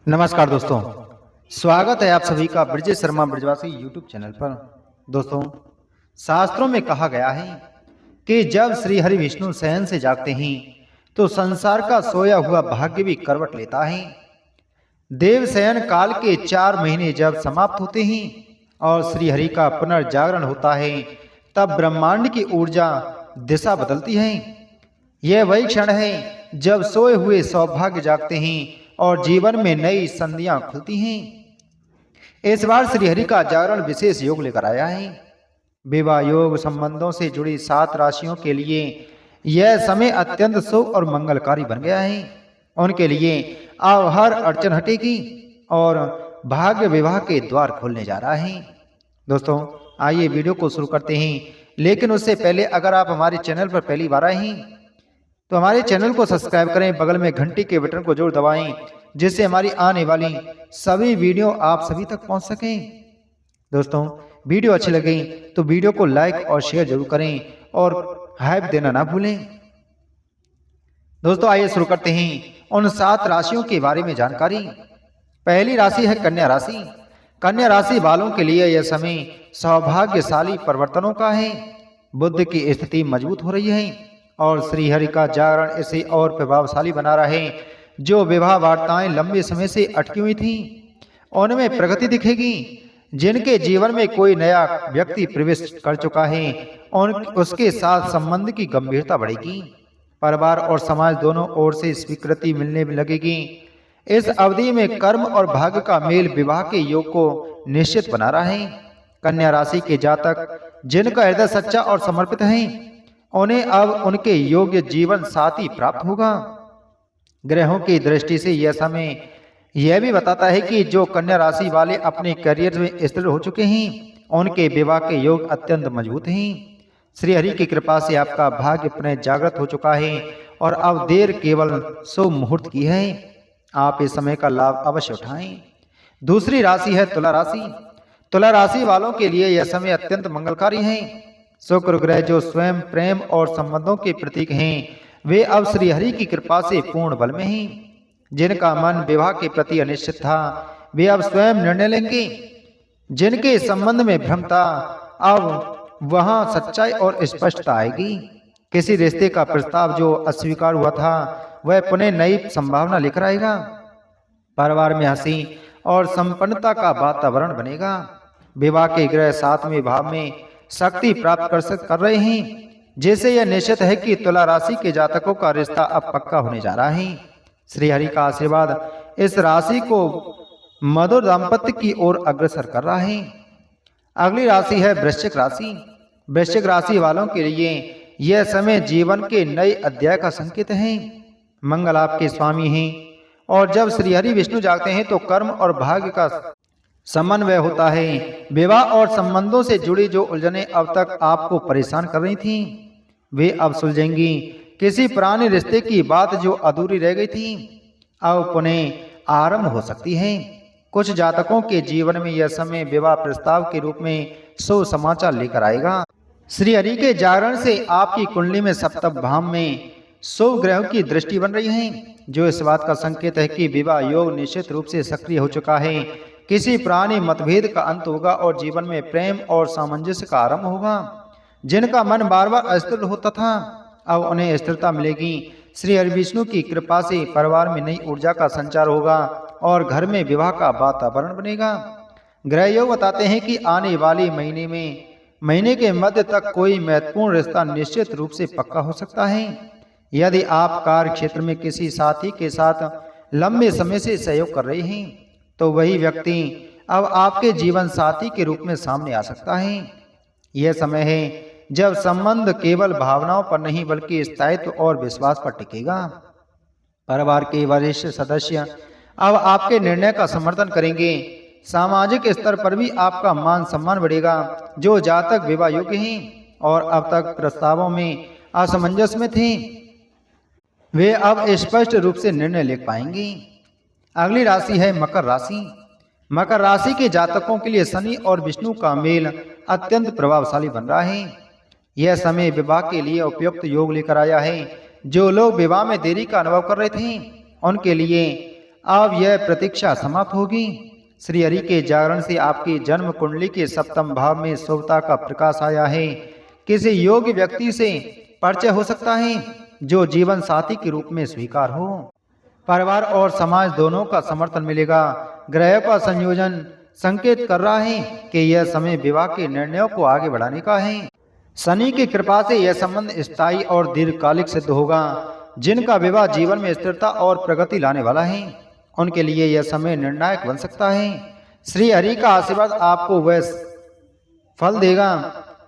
नमस्कार दोस्तों, स्वागत है आप सभी का ब्रजेश शर्मा ब्रजवासी यूट्यूब चैनल पर। दोस्तों, शास्त्रों में कहा गया है कि जब श्री हरि विष्णु शयन से जागते हैं तो संसार का सोया हुआ भाग्य भी करवट लेता है। देव शयन काल के 4 महीने जब समाप्त होते हैं और श्री हरि का पुनर्जागरण होता है, तब ब्रह्मांड की ऊर्जा दिशा बदलती है। यह वही क्षण है जब सोए हुए सौभाग्य जागते हैं और जीवन में नई संधियां खुलती हैं। इस बार श्रीहरि का जागरण विशेष योग लेकर आया है। विवाह योग संबंधों से जुड़ी 7 राशियों के लिए यह समय अत्यंत शुभ और मंगलकारी बन गया है। उनके लिए अब हर अड़चन हटेगी और भाग्य विवाह के द्वार खोलने जा रहा है। दोस्तों, आइए वीडियो को शुरू करते हैं, लेकिन उससे पहले अगर आप हमारे चैनल पर पहली बार आए हैं तो हमारे चैनल को सब्सक्राइब करें, बगल में घंटी के बटन को जरूर दबाएं, जिससे हमारी आने वाली सभी वीडियो आप सभी तक पहुंच सकें। दोस्तों, वीडियो अच्छी लगे तो वीडियो को लाइक और शेयर जरूर करें और हाइप देना ना भूलें। दोस्तों, आइए शुरू करते हैं उन 7 राशियों के बारे में जानकारी। पहली राशि है कन्या राशि। कन्या राशि वालों के लिए यह समय सौभाग्यशाली परिवर्तनों का है। बुद्ध की स्थिति मजबूत हो रही है और श्रीहरि का जागरण इसे और प्रभावशाली बना रहे। जो विवाह वार्ताएं लंबे समय से अटकी हुई थीं, उनमें प्रगति दिखेगी। जिनके जीवन में कोई नया व्यक्ति प्रवेश कर चुका है, उसके साथ संबंध की गंभीरता बढ़ेगी। परिवार और समाज दोनों ओर से स्वीकृति मिलने लगेगी। इस अवधि में कर्म और भाग्य का मेल विवाह के योग को निश्चित बना रहा है। कन्या राशि के जातक जिनका हृदय सच्चा और समर्पित है, उन्हें अब उनके योग्य जीवन साथी प्राप्त होगा। ग्रहों की दृष्टि से यह समय यह भी बताता है कि जो कन्या राशि वाले अपने करियर में स्थिर हो चुके हैं, उनके विवाह के योग अत्यंत मजबूत हैं। श्री हरि की कृपा से आपका भाग्य पुनः जागृत हो चुका है और अब देर केवल शुभ मुहूर्त की है। आप इस समय का लाभ अवश्य उठाएं। दूसरी राशि है तुला राशि। तुला राशि वालों के लिए यह समय अत्यंत मंगलकारी है। शुक्र ग्रह जो स्वयं प्रेम और संबंधों के प्रतीक हैं, वे अब श्री हरि की कृपा से पूर्ण बल में हैं। जिनका मन विवाह के प्रति अनिश्चित था, वे अब स्वयं निर्णय लेंगे। जिनके संबंध में भ्रम था, अब वहां सच्चाई और स्पष्टता आएगी। किसी रिश्ते का प्रस्ताव जो अस्वीकार हुआ था, वह पुनः नई संभावना लेकर आएगा। परिवार में हंसी और संपन्नता का वातावरण बनेगा। विवाह के ग्रह 7वें भाव में शक्ति प्राप्त कर रहे हैं, जैसे यह निश्चित है कि तुला राशि के जातकों का रिश्ता अब पक्का होने जा रहा है। श्री हरि का आशीर्वाद इस राशि को मधुर दाम्पत्य की ओर अग्रसर कर रहा है। अगली राशि है वृश्चिक राशि। वृश्चिक राशि वालों के लिए यह समय जीवन के नए अध्याय का संकेत है। मंगल आपके स्वामी हैं और जब श्री हरि विष्णु जागते हैं तो कर्म और भाग्य का समन्वय होता है। विवाह और संबंधों से जुड़ी जो उलझनें अब तक आपको परेशान कर रही थीं, वे अब सुलझेंगी। किसी पुराने रिश्ते की बात जो अधूरी रह गई थी, अब पुनः आरंभ हो सकती है। कुछ जातकों के जीवन में यह समय विवाह प्रस्ताव के रूप में शुभ समाचार लेकर आएगा। श्री हरि के जागरण से आपकी कुंडली में सप्तम भाव में शुभ ग्रहों की दृष्टि बन रही है, जो इस बात का संकेत है कि विवाह योग निश्चित रूप से सक्रिय हो चुका है। किसी पुराने मतभेद का अंत होगा और जीवन में प्रेम और सामंजस्य का आरंभ होगा। जिनका मन बार बार अस्थिर होता था, अब उन्हें स्थिरता मिलेगी। श्री हरि विष्णु की कृपा से परिवार में नई ऊर्जा का संचार होगा और घर में विवाह का वातावरण बनेगा। ग्रह योग बताते हैं कि आने वाले महीने के मध्य तक कोई महत्वपूर्ण रिश्ता निश्चित रूप से पक्का हो सकता है। यदि आप कार्य क्षेत्र में किसी साथी के साथ लंबे समय से सहयोग कर रहे हैं, तो वही व्यक्ति अब आपके जीवन साथी के रूप में सामने आ सकता है। यह समय है जब संबंध केवल भावनाओं पर नहीं बल्कि स्थायित्व और विश्वास पर टिकेगा। परिवार के वरिष्ठ सदस्य अब आपके निर्णय का समर्थन करेंगे। सामाजिक स्तर पर भी आपका मान सम्मान बढ़ेगा। जो जातक विवाह योग्य हैं और अब तक प्रस्तावों में असमंजस में थे, वे अब स्पष्ट रूप से निर्णय ले पाएंगे। अगली राशि है मकर राशि। मकर राशि के जातकों के लिए शनि और विष्णु का मेल अत्यंत प्रभावशाली बन रहा है। यह समय विवाह के लिए उपयुक्त योग लेकर आया है। जो लोग विवाह में देरी का अनुभव कर रहे थे, उनके लिए अब यह प्रतीक्षा समाप्त होगी। श्री हरि के जागरण से आपकी जन्म कुंडली के सप्तम भाव में शुभता का प्रकाश आया है। किसी योग्य व्यक्ति से परिचय हो सकता है जो जीवन साथी के रूप में स्वीकार हो। परिवार और समाज दोनों का समर्थन मिलेगा। ग्रह का संयोजन संकेत कर रहा है कि यह समय विवाह के निर्णयों को आगे बढ़ाने का है। शनि की कृपा से यह संबंध स्थायी और दीर्घकालिक सिद्ध होगा। जिनका विवाह जीवन में स्थिरता और प्रगति लाने वाला है, उनके लिए यह समय निर्णायक बन सकता है। श्री हरि का आशीर्वाद आपको वह फल देगा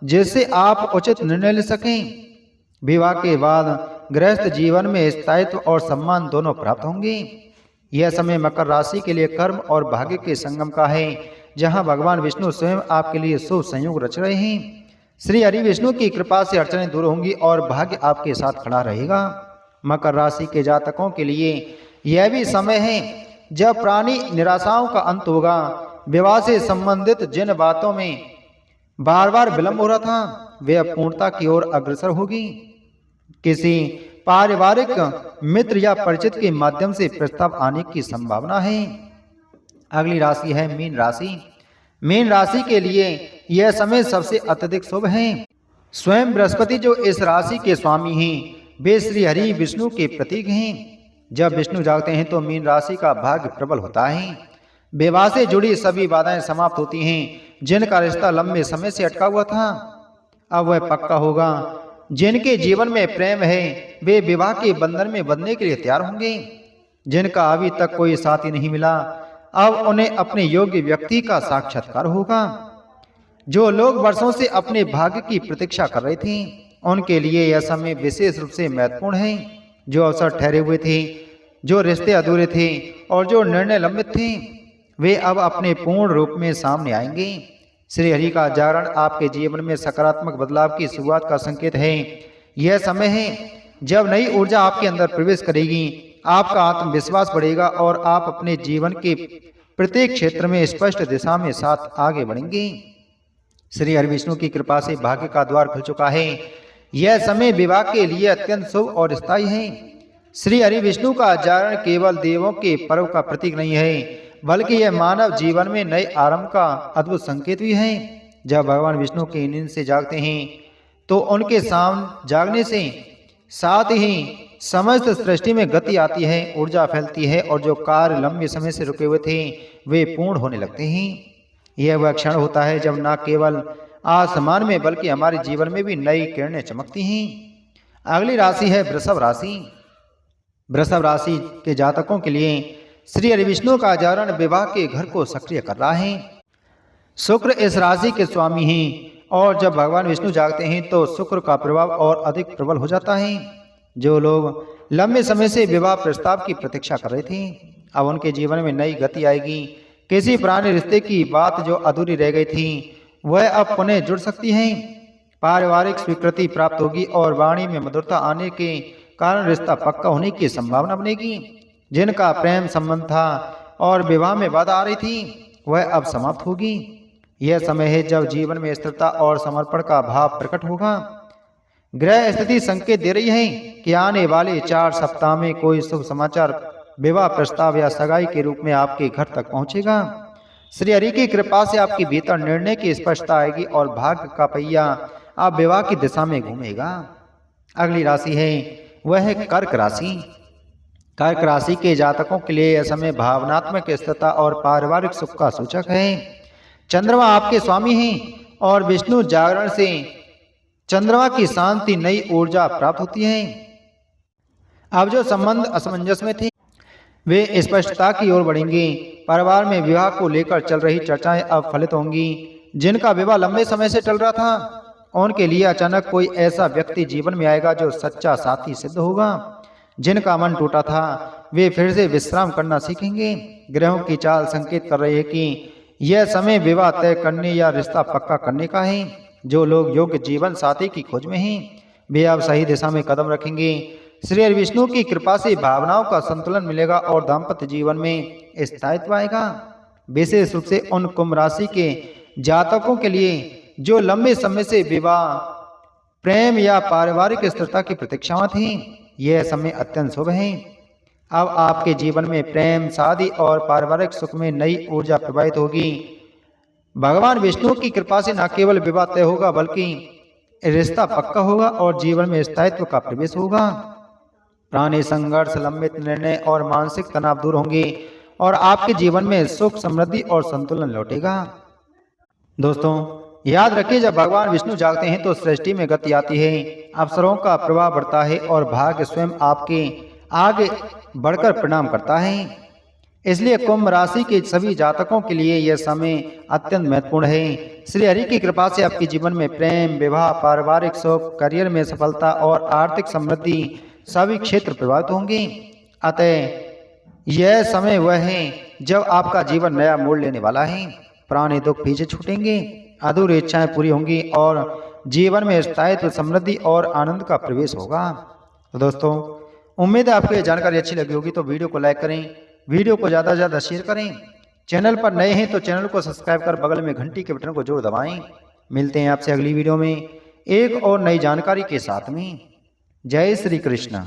जिससे आप उचित निर्णय ले सकें। विवाह के बाद गृहस्थ जीवन में स्थायित्व और सम्मान दोनों प्राप्त होंगे। यह समय मकर राशि के लिए कर्म और भाग्य के संगम का है, जहां भगवान विष्णु स्वयं आपके लिए शुभ संयोग रच रहे हैं। श्री हरि विष्णु की कृपा से अड़चनें दूर होंगी और भाग्य आपके साथ खड़ा रहेगा। मकर राशि के जातकों के लिए यह भी समय है जब पुरानी निराशाओं का अंत होगा। विवाह से संबंधित जिन बातों में बार बार विलंब हो रहा था, वे अब पूर्णता की ओर अग्रसर होगी। किसी पारिवारिक मित्र या परिचित के माध्यम से प्रस्ताव आने की संभावना है। अगली राशि है मीन राशि। मीन राशि के लिए यह समय सबसे अत्यधिक शुभ है। स्वयं बृहस्पति जो इस राशि के स्वामी हैं, वे श्री हरि विष्णु के प्रतीक हैं। जब विष्णु जागते हैं तो मीन राशि का भाग्य प्रबल होता है। विवाह से जुड़ी सभी बाधाएं समाप्त होती हैं। जिनका रिश्ता लंबे समय से अटका हुआ था, अब वह पक्का होगा। जिनके जीवन में प्रेम है, वे विवाह के बंधन में बंधने के लिए तैयार होंगे। जिनका अभी तक कोई साथी नहीं मिला, अब उन्हें अपने योग्य व्यक्ति का साक्षात्कार होगा। जो लोग वर्षों से अपने भाग्य की प्रतीक्षा कर रहे थे, उनके लिए यह समय विशेष रूप से महत्वपूर्ण है। जो अवसर ठहरे हुए थे, जो रिश्ते अधूरे थे और जो निर्णय लंबित थे, वे अब अपने पूर्ण रूप में सामने आएंगे। श्री हरि का जागरण आपके जीवन में सकारात्मक बदलाव की शुरुआत का संकेत है। यह समय है जब नई ऊर्जा आपके अंदर प्रवेश करेगी। आपका आत्मविश्वास बढ़ेगा और आप अपने जीवन के प्रत्येक क्षेत्र में स्पष्ट दिशा में साथ आगे बढ़ेंगे। श्री हरि विष्णु की कृपा से भाग्य का द्वार खुल चुका है। यह समय विवाह के लिए अत्यंत शुभ और स्थायी है। श्री हरि विष्णु का जागरण केवल देवों के पर्व का प्रतीक नहीं है, बल्कि यह मानव जीवन में नए आरंभ का अद्भुत संकेत भी है। जब भगवान विष्णु की नींद से जागते हैं तो उनके सामने जागने से साथ ही समस्त सृष्टि में गति आती है, ऊर्जा फैलती है और जो कार्य लंबे समय से रुके हुए थे वे पूर्ण होने लगते हैं। यह वह क्षण होता है जब न केवल आसमान में बल्कि हमारे जीवन में भी नई किरणें चमकती हैं। अगली राशि है वृषभ राशि। वृषभ राशि के जातकों के लिए श्री हरि विष्णु का जागरण विवाह के घर को सक्रिय कर रहा है। शुक्र इस राशि के स्वामी हैं और जब भगवान विष्णु जागते हैं तो शुक्र का प्रभाव और अधिक प्रबल हो जाता है। जो लोग लंबे समय से विवाह प्रस्ताव की प्रतीक्षा कर रहे थे, अब उनके जीवन में नई गति आएगी। किसी पुराने रिश्ते की बात जो अधूरी रह गई थी, वह अब पुनः जुड़ सकती है। पारिवारिक स्वीकृति प्राप्त होगी और वाणी में मधुरता आने के कारण रिश्ता पक्का होने की संभावना बनेगी। जिनका प्रेम संबंध था और विवाह में बाधा आ रही थी, वह अब समाप्त होगी। यह समय है जब जीवन में स्थिरता और समर्पण का भाव प्रकट होगा। ग्रह स्थिति संकेत दे रही है कि आने वाले 4 सप्ताह में कोई शुभ समाचार विवाह प्रस्ताव या सगाई के रूप में आपके घर तक पहुंचेगा। श्री हरि की कृपा से आपके भीतर निर्णय की स्पष्टता आएगी और भाग्य का पहिया आप विवाह की दिशा में घूमेगा। अगली राशि है वह है कर्क राशि। कर्क राशि के जातकों के लिए यह समय भावनात्मक स्थिरता और पारिवारिक सुख का सूचक है। चंद्रमा आपके स्वामी हैं और विष्णु जागरण से चंद्रमा की शांति नई ऊर्जा प्राप्त होती है। अब जो संबंध असमंजस में थे वे स्पष्टता की ओर बढ़ेंगे। परिवार में विवाह को लेकर चल रही चर्चाएं अब फलित होंगी। जिनका विवाह लंबे समय से चल रहा था, उनके लिए अचानक कोई ऐसा व्यक्ति जीवन में आएगा जो सच्चा साथी सिद्ध होगा। जिनका मन टूटा था वे फिर से विश्राम करना सीखेंगे। ग्रहों की चाल संकेत कर रही है कि यह समय विवाह तय करने या रिश्ता पक्का करने का है। जो लोग योग्य जीवन साथी की खोज में हैं, वे अब सही दिशा में कदम रखेंगे। श्री हरि विष्णु की कृपा से भावनाओं का संतुलन मिलेगा और दाम्पत्य जीवन में स्थायित्व आएगा। विशेष रूप से उन कुंभ राशि के जातकों के लिए जो लंबे समय से विवाह, प्रेम या पारिवारिक स्थिरता की प्रतीक्षावां थी, यह समय अत्यंत शुभ है। अब आपके जीवन में प्रेम, शादी और पारिवारिक सुख में नई ऊर्जा प्रवाहित होगी। भगवान विष्णु की कृपा से न केवल विवाह तय होगा बल्कि रिश्ता पक्का होगा और जीवन में स्थायित्व का प्रवेश होगा। पुराने संघर्ष, लंबित निर्णय और मानसिक तनाव दूर होंगे और आपके जीवन में सुख, समृद्धि और संतुलन लौटेगा। दोस्तों, याद रखिए, जब भगवान विष्णु जागते हैं तो सृष्टि में गति आती है, अवसरों का प्रवाह बढ़ता है और भाग्य स्वयं आपके आगे बढ़कर प्रणाम करता है। इसलिए कुंभ राशि के सभी जातकों के लिए यह समय अत्यंत महत्वपूर्ण है। श्री हरि की कृपा से आपके जीवन में प्रेम, विवाह, पारिवारिक सुख, करियर में सफलता और आर्थिक समृद्धि सभी क्षेत्र प्रभावित होंगे। अतः यह समय वह है जब आपका जीवन नया मोड़ लेने वाला है। पुराने दुख पीछे छूटेंगे, अधूरी इच्छाएं पूरी होंगी और जीवन में स्थायित्व, समृद्धि और आनंद का प्रवेश होगा। तो दोस्तों, उम्मीद है आपको यह जानकारी अच्छी लगी होगी, तो वीडियो को लाइक करें, वीडियो को ज़्यादा से ज़्यादा शेयर करें। चैनल पर नए हैं तो चैनल को सब्सक्राइब कर बगल में घंटी के बटन को जरूर दबाएं। मिलते हैं आपसे अगली वीडियो में एक और नई जानकारी के साथ में। जय श्री कृष्ण।